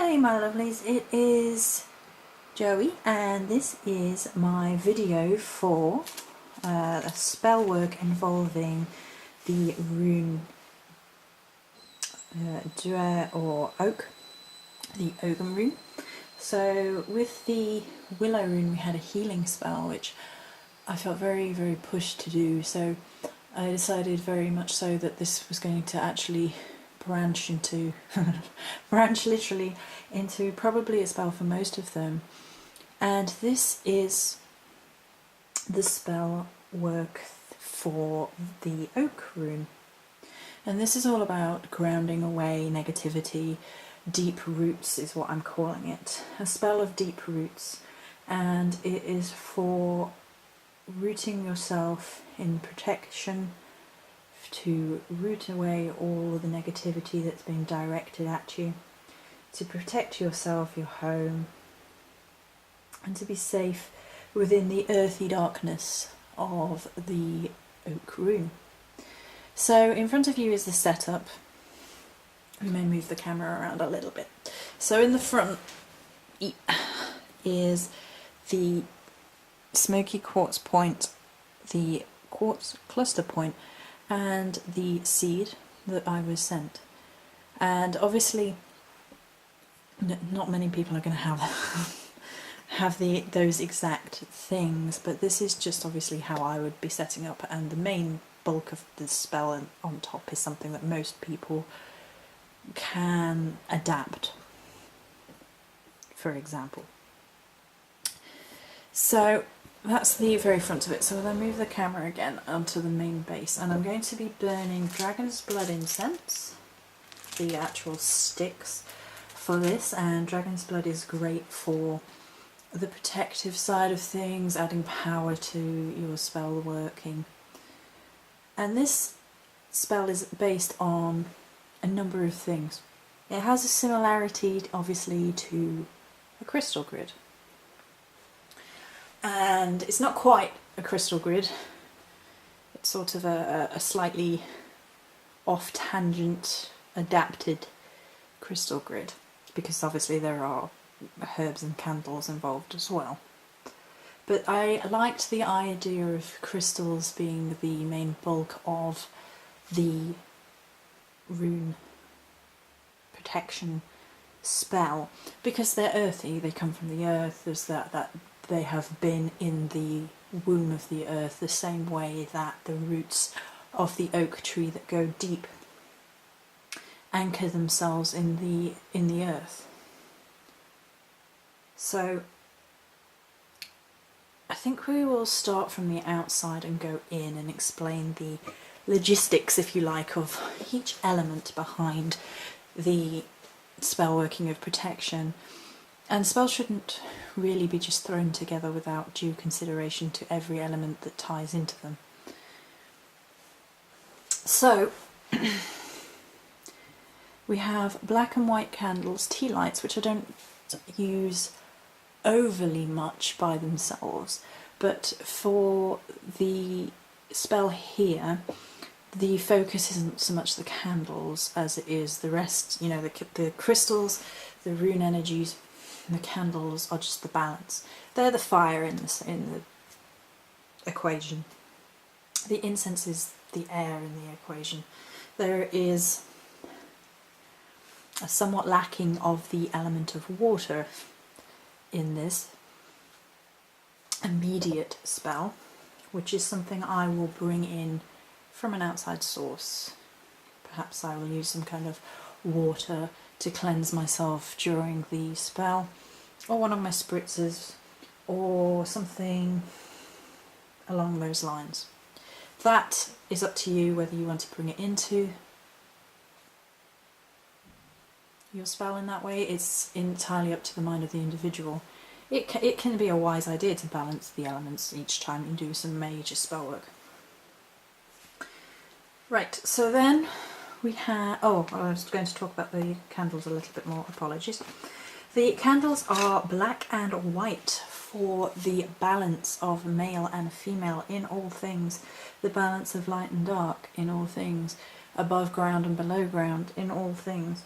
Hey my lovelies, it is Joey and this is my video for a spell work involving the rune Duir or Oak, the Ogham rune. So with the Willow rune we had a healing spell which I felt very pushed to do, so I decided very much so that this was going to actually branch literally into probably a spell for most of them. And this is the spell work for the Oak rune. And this is all about grounding away negativity. Deep roots is what I'm calling it. A spell of deep roots. And it is for rooting yourself in protection, to root away all the negativity that's being directed at you, to protect yourself, your home, and to be safe within the earthy darkness of the Oak rune. So in front of you is the setup. We may move the camera around a little bit. So in the front is the smoky quartz point, the quartz cluster point, and the seed that I was sent. And obviously not many people are going to have those exact things, but this is just obviously how I would be setting up, and the main bulk of the spell on top is something that most people can adapt, for example. So that's the very front of it. So I'll move the camera again onto the main base, and I'm going to be burning Dragon's Blood incense, the actual sticks for this, and Dragon's Blood is great for the protective side of things, adding power to your spell working. And this spell is based on a number of things. It has a similarity obviously to a crystal grid. And it's not quite a crystal grid, it's sort of a slightly off-tangent adapted crystal grid, because obviously there are herbs and candles involved as well. But I liked the idea of crystals being the main bulk of the rune protection spell, because they're earthy, they come from the earth. There's that they have been in the womb of the earth, the same way that the roots of the oak tree that go deep anchor themselves in the earth. So I think we will start from the outside and go in and explain the logistics, if you like, of each element behind the spell working of protection. And spells shouldn't really be just thrown together without due consideration to every element that ties into them. So we have black and white candles, tea lights, which I don't use overly much by themselves, but for the spell here the focus isn't so much the candles as it is the rest, you know, the crystals, the rune energies. And the candles are just the balance. They're the fire in the equation. The incense is the air in the equation. There is a somewhat lacking of the element of water in this immediate spell, which is something I will bring in from an outside source. Perhaps I will use some kind of water to cleanse myself during the spell, or one of my spritzers, or something along those lines. That is up to you whether you want to bring it into your spell in that way. It's entirely up to the mind of the individual. It can be a wise idea to balance the elements each time you do some major spell work. Right, so then we have... oh, I was going to talk about the candles a little bit more, apologies. The candles are black and white for the balance of male and female in all things, the balance of light and dark in all things, above ground and below ground in all things.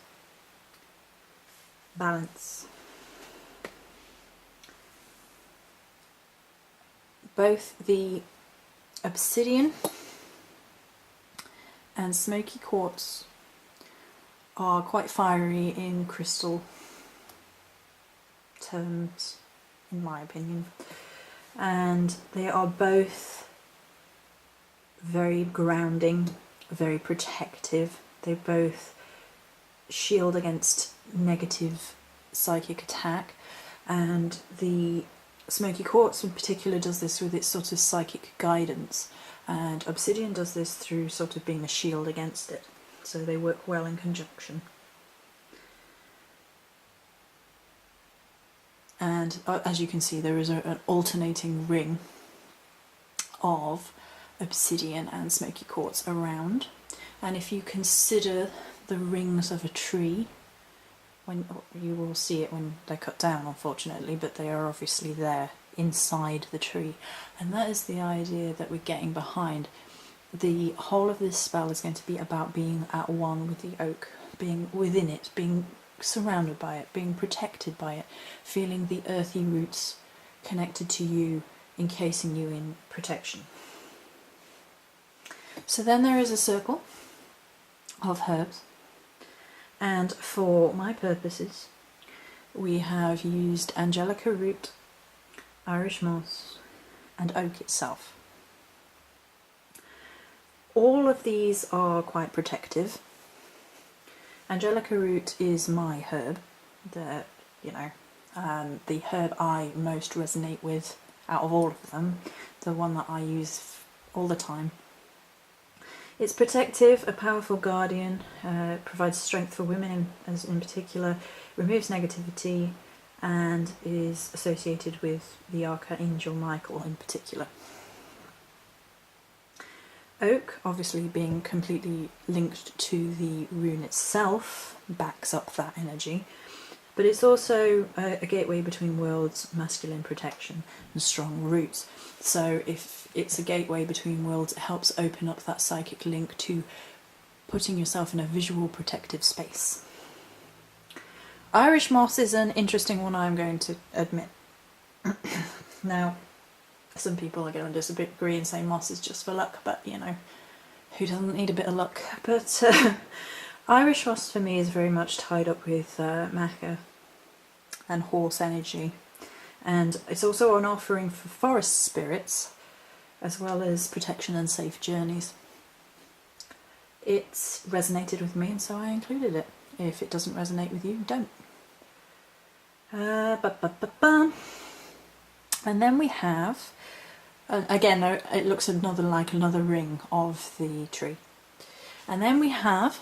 balance. Both the obsidian and smoky quartz are quite fiery in crystal terms, in my opinion, and they are both very grounding, very protective. They both shield against negative psychic attack, and the smoky quartz in particular does this with its sort of psychic guidance, and obsidian does this through sort of being a shield against it. So they work well in conjunction. And as you can see, there is an alternating ring of obsidian and smoky quartz around. And if you consider the rings of a tree, when you will see it when they're cut down, unfortunately, but they are obviously there inside the tree. And that is the idea that we're getting behind. The whole of this spell is going to be about being at one with the oak, being within it, being surrounded by it, being protected by it, feeling the earthy roots connected to you, encasing you in protection. So then there is a circle of herbs, and for my purposes we have used angelica root, Irish moss and oak itself. All of these are quite protective. Angelica root is my herb, the herb I most resonate with out of all of them, the one that I use all the time. It's protective, a powerful guardian, provides strength for women in particular, removes negativity, and is associated with the Archangel Michael in particular. Oak, obviously being completely linked to the rune itself, backs up that energy, but it's also a gateway between worlds, masculine protection and strong roots. So if it's a gateway between worlds, it helps open up that psychic link to putting yourself in a visual protective space. Irish moss is an interesting one, I'm going to admit. Now, some people are going to disagree and say moss is just for luck, but you know, who doesn't need a bit of luck? But Irish moss for me is very much tied up with maca and horse energy, and it's also an offering for forest spirits as well as protection and safe journeys. It's resonated with me, and so I included it. If it doesn't resonate with you, don't. And then we have, again, it looks like another ring of the tree. And then we have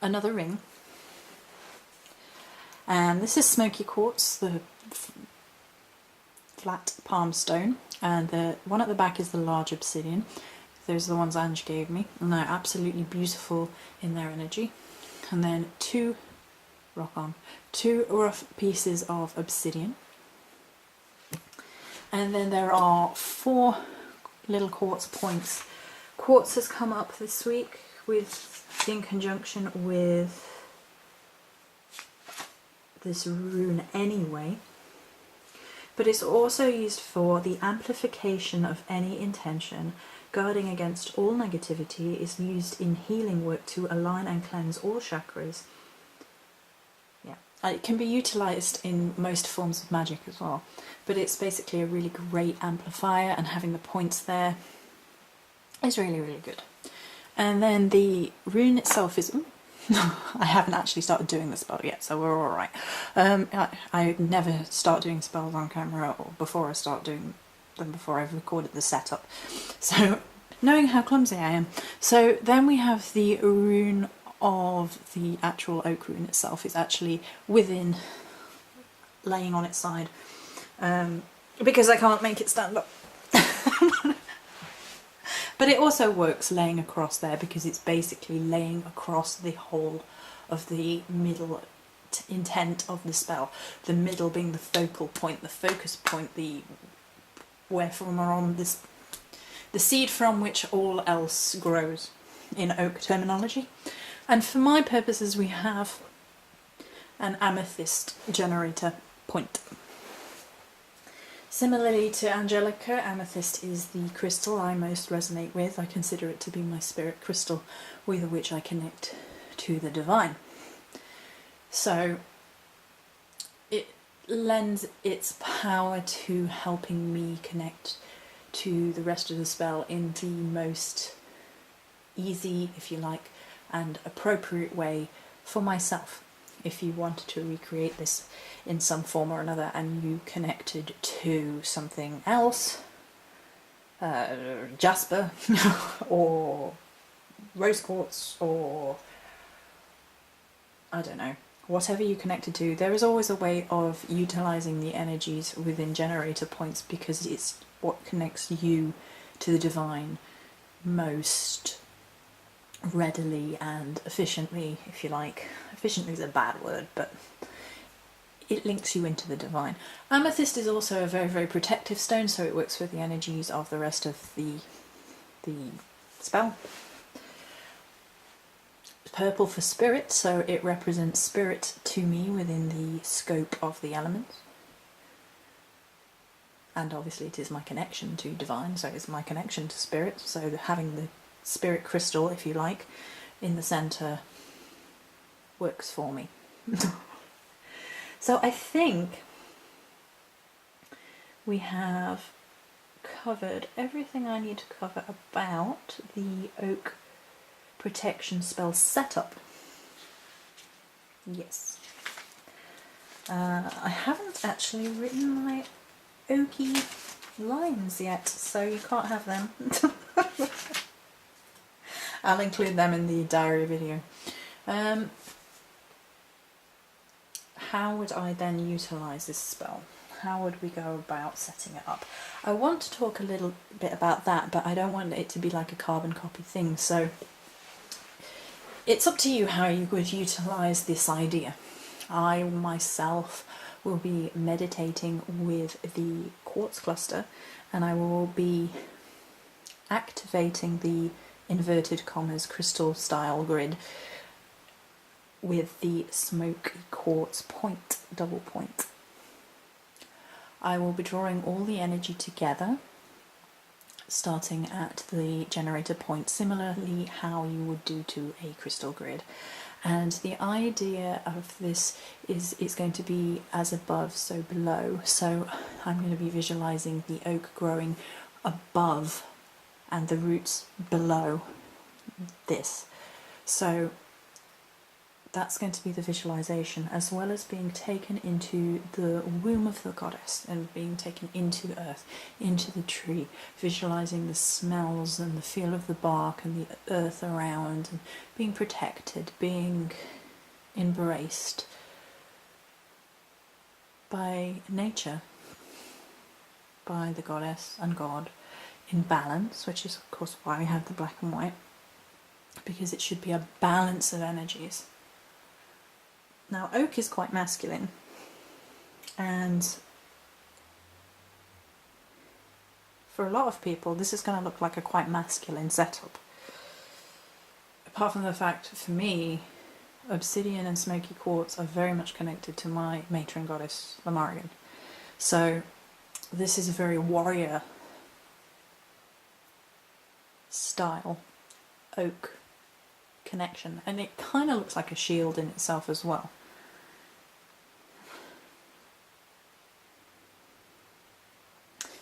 another ring, and this is smoky quartz, the flat palm stone, and the one at the back is the large obsidian. Those are the ones Ange gave me, and they're absolutely beautiful in their energy. And then two rough pieces of obsidian. And then there are 4 little quartz points. Quartz has come up this week in conjunction with this rune anyway, but it's also used for the amplification of any intention. Guarding against all negativity is used in healing work to align and cleanse all chakras. Yeah, it can be utilised in most forms of magic as well, but it's basically a really great amplifier, and having the points there is really, really good. And then the rune itself is... I haven't actually started doing the spell yet, so we're alright. I never start doing spells on camera or before I start doing them, before I've recorded the setup. So, knowing how clumsy I am. So then we have the rune of the actual oak rune itself. It's actually within, laying on its side, because I can't make it stand up. But it also works laying across there, because it's basically laying across the whole of the middle intent of the spell. The middle being the focal point, the focus point, the seed from which all else grows in oak terminology. And for my purposes we have an amethyst generator point. Similarly to Angelica, amethyst is the crystal I most resonate with. I consider it to be my spirit crystal with which I connect to the divine. So it lends its power to helping me connect to the rest of the spell in the most easy, if you like, and appropriate way for myself. If you wanted to recreate this in some form or another and you connected to something else, jasper or rose quartz or I don't know, whatever you connected to, there is always a way of utilising the energies within generator points because it's what connects you to the divine most readily and efficiently, if you like. Efficiently is a bad word, but it links you into the divine. Amethyst is also a very, very protective stone, so it works with the energies of the rest of the spell. Purple for spirit, so it represents spirit to me within the scope of the elements. And obviously it is my connection to divine, so it's my connection to spirit, so having the spirit crystal, if you like, in the centre works for me. So I think we have covered everything I need to cover about the oak protection spell setup. Yes. I haven't actually written my oaky lines yet, so you can't have them. I'll include them in the diary video. How would I then utilise this spell? How would we go about setting it up? I want to talk a little bit about that, but I don't want it to be like a carbon copy thing, so it's up to you how you would utilise this idea. I myself will be meditating with the quartz cluster, and I will be activating the inverted commas crystal style grid with the smoky quartz point, double point. I will be drawing all the energy together, starting at the generator point, similarly how you would do to a crystal grid. And the idea of this is it's going to be as above, so below. So I'm going to be visualising the oak growing above and the roots below this. So that's going to be the visualization, as well as being taken into the womb of the goddess and being taken into earth, into the tree, visualizing the smells and the feel of the bark and the earth around, and being protected, being embraced by nature, by the goddess and God, in balance, which is of course why we have the black and white, because it should be a balance of energies. Now, oak is quite masculine, and for a lot of people this is going to look like a quite masculine setup. Apart from the fact, for me, obsidian and smoky quartz are very much connected to my matron goddess, Lamarian. So this is a very warrior style oak connection, and it kind of looks like a shield in itself as well.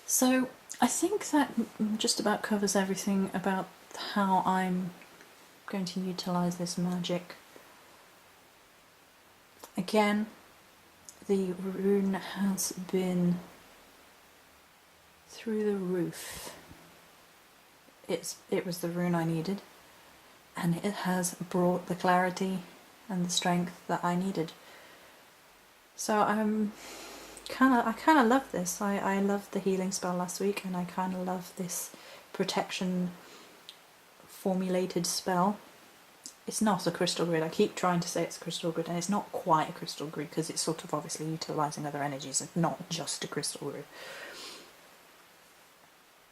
So I think that just about covers everything about how I'm going to utilise this magic. Again, the rune has been through the roof. It was the rune I needed, and it has brought the clarity and the strength that I needed. So I kind of love this. I loved the healing spell last week, and I kind of love this protection formulated spell. It's not a crystal grid. I keep trying to say it's a crystal grid, and it's not quite a crystal grid because it's sort of obviously utilising other energies and not just a crystal grid.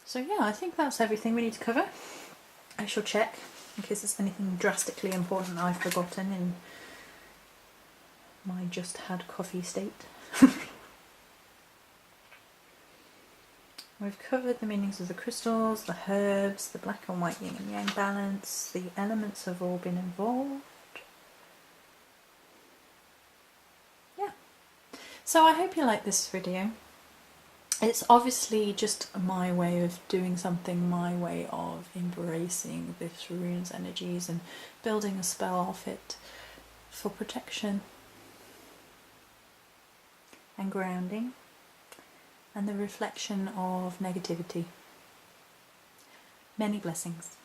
So yeah, I think that's everything we need to cover. I shall check in case there's anything drastically important I've forgotten in my just had coffee state. We've covered the meanings of the crystals, the herbs, the black and white yin and yang balance, the elements have all been involved. Yeah. So I hope you like this video. It's obviously just my way of doing something, my way of embracing this rune's energies and building a spell off it for protection and grounding and the reflection of negativity. Many blessings.